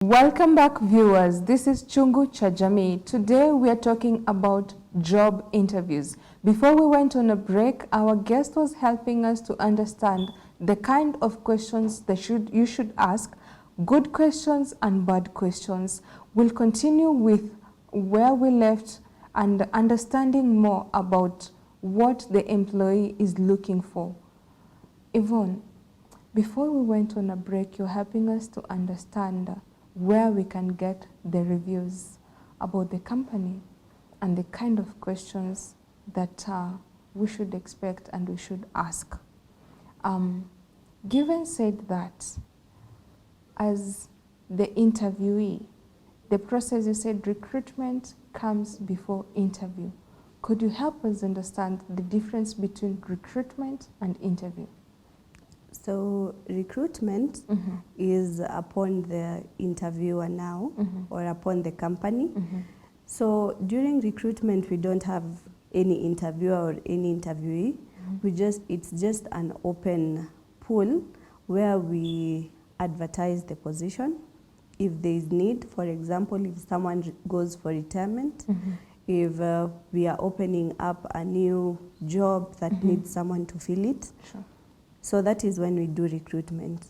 Welcome back, viewers. This is Chungu cha Jamii. Today we are talking about job interviews. Before we went on a break, our guest was helping us to understand the kind of questions that you should ask, good questions and bad questions. We'll continue with where we left and understanding more about what the employee is looking for. Yvonne, before we went on a break, you're helping us to understand where we can get the reviews about the company and the kind of questions that we should expect and we should ask. Given said that, as the interviewee, the process, you said recruitment comes before interview. Could you help us understand the difference between recruitment and interview? So recruitment is upon the interviewer now or upon the company. So during recruitment, we don't have any interviewer or any interviewee. It's just an open pool where we advertise the position. If there is need, for example, if someone goes for retirement, if we are opening up a new job that needs someone to fill it. Sure. So that is when we do recruitment.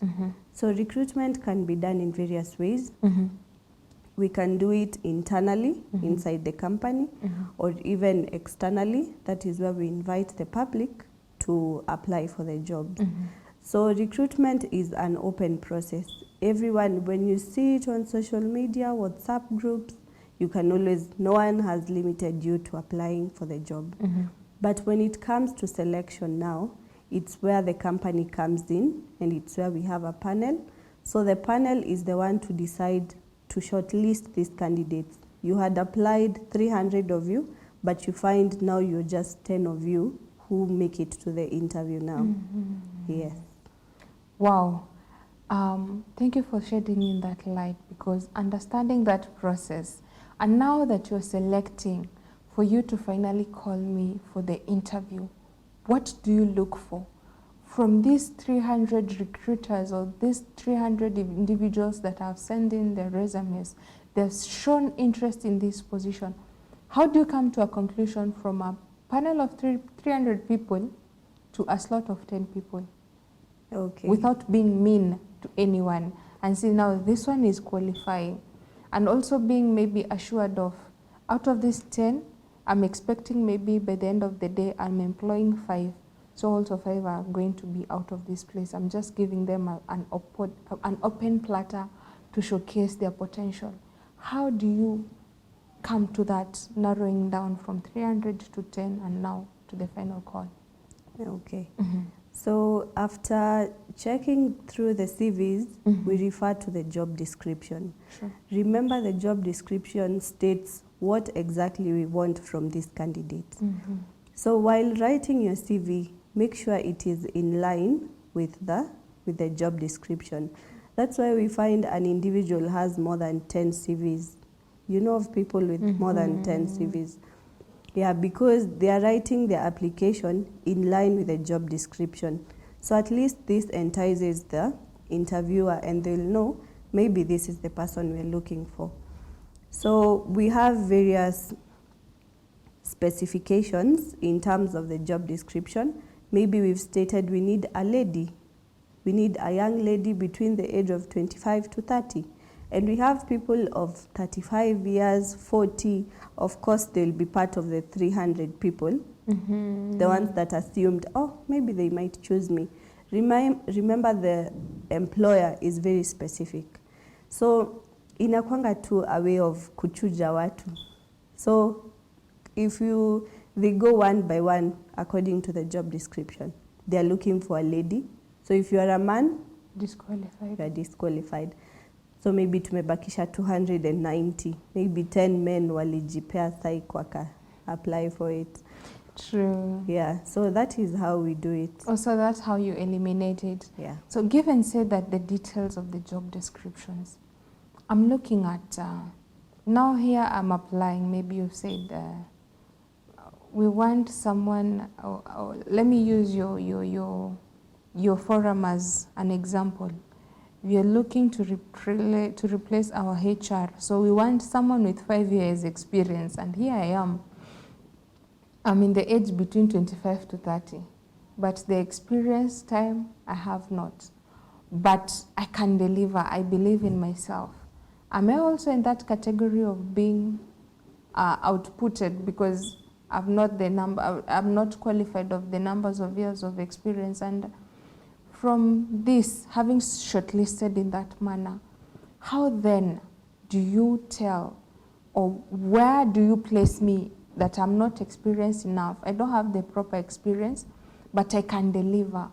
So recruitment can be done in various ways. We can do it internally inside the company or even externally. That is where we invite the public to apply for the job. So recruitment is an open process. Everyone, when you see it on social media, WhatsApp groups, you can always, no one has limited you to applying for the job. But when it comes to selection now, it's where the company comes in and it's where we have a panel. So the panel is the one to decide to shortlist these candidates. You had applied 300 of you, but you find now you're just 10 of you who make it to the interview now. Yes. Wow. Thank you for shedding in that light, because understanding that process, and now that you're selecting for you to finally call me for the interview, what do you look for from these 300 recruiters or these 300 individuals that have sent in their resumes? They've shown interest in this position. How do you come to a conclusion from a panel of 300 people to a slot of 10 people? Okay. Without being mean to anyone, and see now this one is qualifying, and also being maybe assured of, out of these 10, I'm expecting maybe by the end of the day I'm employing 5, so also 5 are going to be out of this place. I'm just giving them an open platter to showcase their potential. How do you come to that narrowing down from 300 to 10 and now to the final call? Okay. So after checking through the CVs, we refer to the job description. Sure. Remember, the job description states what exactly we want from this candidate. So while writing your CV, make sure it is in line with the job description. That's why we find an individual has more than 10 CVs. You know of people with more than 10 CVs. Yeah, because they are writing their application in line with the job description. So at least this entices the interviewer and they'll know maybe this is the person we're looking for. So we have various specifications in terms of the job description. Maybe we've stated we need a lady. We need a young lady between the age of 25 to 30. And we have people of 35 years, 40. Of course, they'll be part of the 300 people. The ones that assumed, oh, maybe they might choose me. Remember, the employer is very specific. So inakwanga tu a way of kuchuja watu. So if they go one by one according to the job description. They are looking for a lady. So if you are a man, disqualified. You are disqualified. So maybe tumebakisha 290. Maybe 10 men walijipea psych waka apply for it. True. Yeah, so that is how we do it. Also, that's how you eliminate it. Yeah. So given said that the details of the job descriptions, I'm looking at, now here I'm applying, maybe you said, we want someone, let me use your forum as an example. we are looking to replace our HR. So we want someone with 5 years experience. And here I am. I'm in the age between 25 to 30. But the experience time, I have not. But I can deliver. I believe in myself. Am I also in that category of being outputted because I'm not qualified of the numbers of years of experience? And from this, having shortlisted in that manner, how then do you tell, or where do you place me that I'm not experienced enough? I don't have the proper experience, but I can deliver.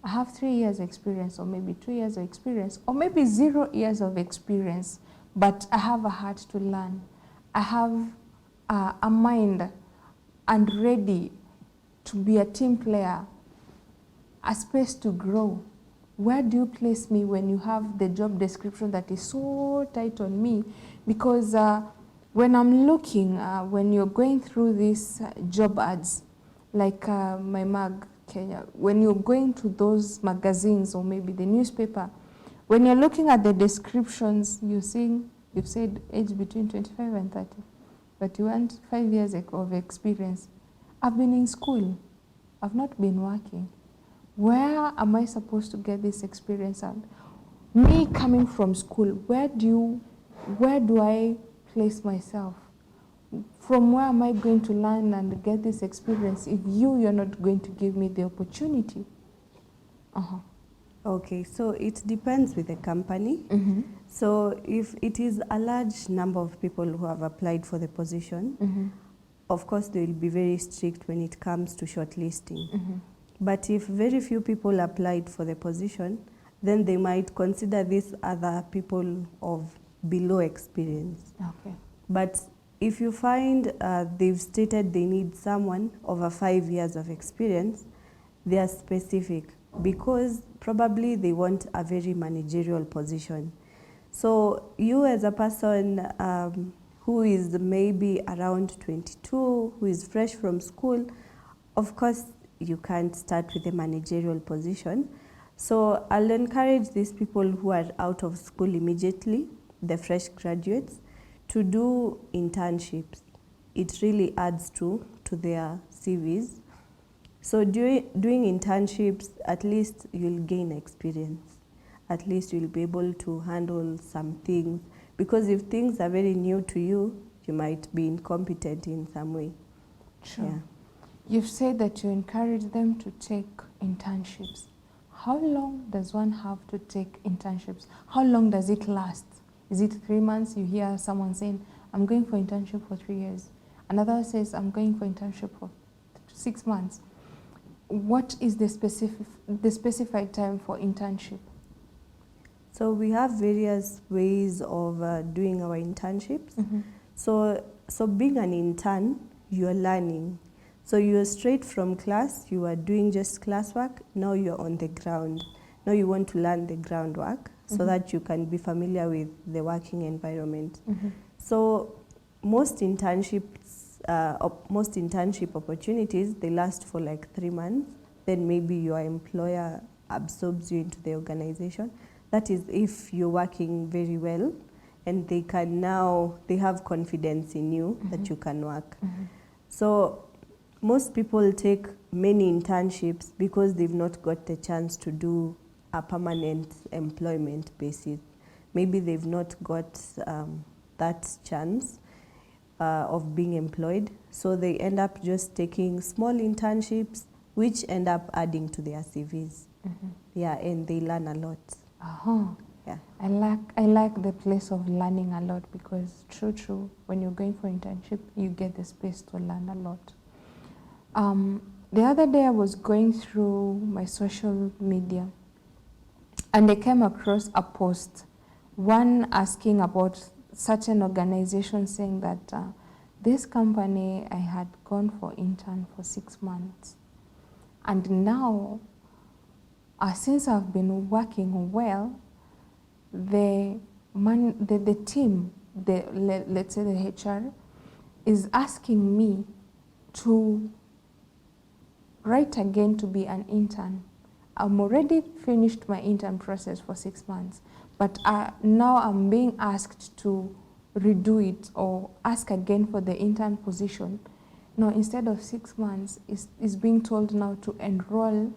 I have 3 years experience, or maybe 2 years of experience, or maybe 0 years of experience, but I have a heart to learn. I have a mind and ready to be a team player, a space to grow. Where do you place me when you have the job description that is so tight on me? Because when I'm looking, when you're going through these job ads, like my mag Kenya, when you're going to those magazines or maybe the newspaper, when you're looking at the descriptions, you've said age between 25 and 30, but you want 5 years of experience. I've been in school. I've not been working. Where am I supposed to get this experience at? Me coming from school, where do I place myself? From where am I going to learn and get this experience if you're not going to give me the opportunity? Okay, so it depends with the company. So if it is a large number of people who have applied for the position, of course they will be very strict when it comes to shortlisting. But if very few people applied for the position, then they might consider these other people of below experience. Okay. But if you find they've stated they need someone over 5 years of experience, they are specific because probably they want a very managerial position. So you as a person who is maybe around 22, who is fresh from school, of course you can't start with a managerial position. So I'll encourage these people who are out of school immediately, the fresh graduates, to do internships. It really adds to their CVs. So doing internships, at least you'll gain experience. At least you'll be able to handle some things. Because if things are very new to you, you might be incompetent in some way. Sure. Yeah. You've said that you encourage them to take internships. How long does one have to take internships? How long does it last? Is it 3 months? You hear someone saying, I'm going for internship for 3 years. Another says, I'm going for internship for 6 months. What is the specified time for internship? So we have various ways of doing our internships. So being an intern, you are learning. So you're straight from class, you are doing just classwork, now you're on the ground. Now you want to learn the groundwork so that you can be familiar with the working environment. So most internship opportunities, they last for like 3 months. Then maybe your employer absorbs you into the organization. That is if you're working very well and they have confidence in you that you can work. So most people take many internships because they've not got the chance to do a permanent employment basis. Maybe they've not got that chance of being employed. So they end up just taking small internships, which end up adding to their CVs. Yeah, and they learn a lot. Yeah. I like the place of learning a lot because true, when you're going for internship, you get the space to learn a lot. The other day I was going through my social media and I came across a post, one asking about such an organization saying that this company I had gone for intern for 6 months. And now, since I've been working well, the team, let's say the HR, is asking me to write again to be an intern. I'm already finished my intern process for 6 months, but now I'm being asked to redo it or ask again for the intern position. No, instead of 6 months, is being told now to enroll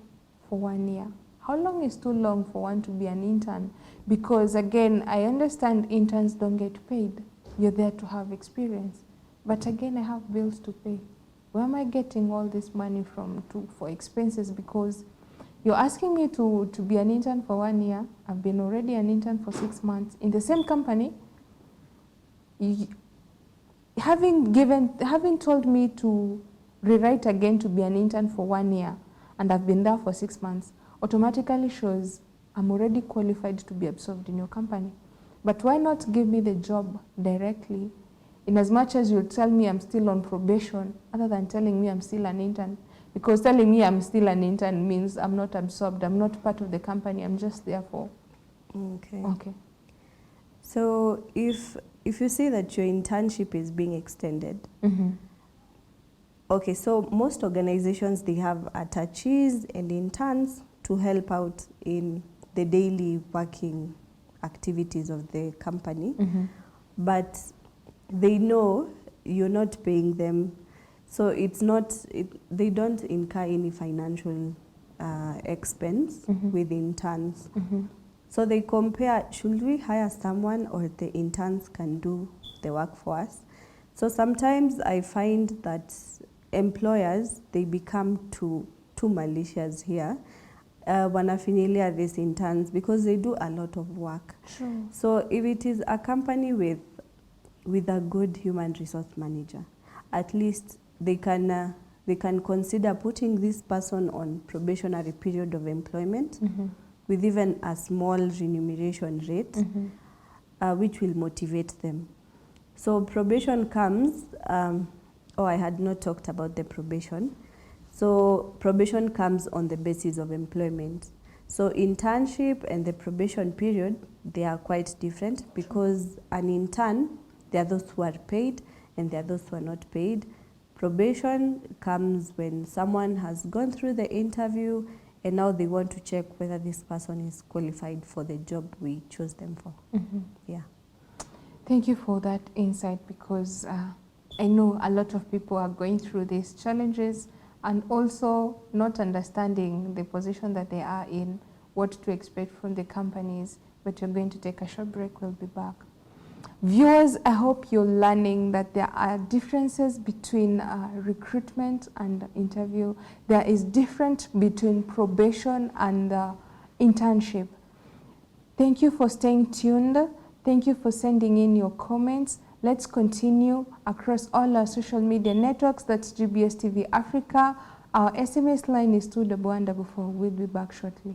for 1 year. How long is too long for one to be an intern? Because again, I understand interns don't get paid. You're there to have experience. But again, I have bills to pay. Where am I getting all this money from for expenses? Because you're asking me to be an intern for 1 year. I've been already an intern for 6 months in the same company. Having told me to rewrite again to be an intern for 1 year, and I've been there for 6 months, automatically shows I'm already qualified to be absorbed in your company. But why not give me the job directly, in as much as you tell me I'm still on probation, other than telling me I'm still an intern? Because telling me I'm still an intern means I'm not absorbed, I'm not part of the company, I'm just there for. Okay. So if you see that your internship is being extended, okay, so most organizations, they have attaches and interns to help out in the daily working activities of the company, but they know you're not paying them, so they don't incur any financial expense with interns. So they compare, should we hire someone or the interns can do the work for us? So sometimes I find that employers, they become too malicious here. Wanafinyilia these interns because they do a lot of work. True. So if it is a company with a good human resource manager, at least they can consider putting this person on probationary period of employment with even a small remuneration rate, which will motivate them. So probation comes, I had not talked about the probation. So probation comes on the basis of employment. So internship and the probation period, they are quite different, because an intern, there are those who are paid and there are those who are not paid. Probation comes when someone has gone through the interview and now they want to check whether this person is qualified for the job we chose them for. Yeah. Thank you for that insight, because I know a lot of people are going through these challenges and also not understanding the position that they are in, what to expect from the companies. But you're going to take a short break. We'll be back. Viewers, I hope you're learning that there are differences between recruitment and interview. There is difference between probation and internship. Thank you for staying tuned. Thank you for sending in your comments. Let's continue across all our social media networks. That's GBS TV Africa. Our SMS line is 21144. We'll be back shortly.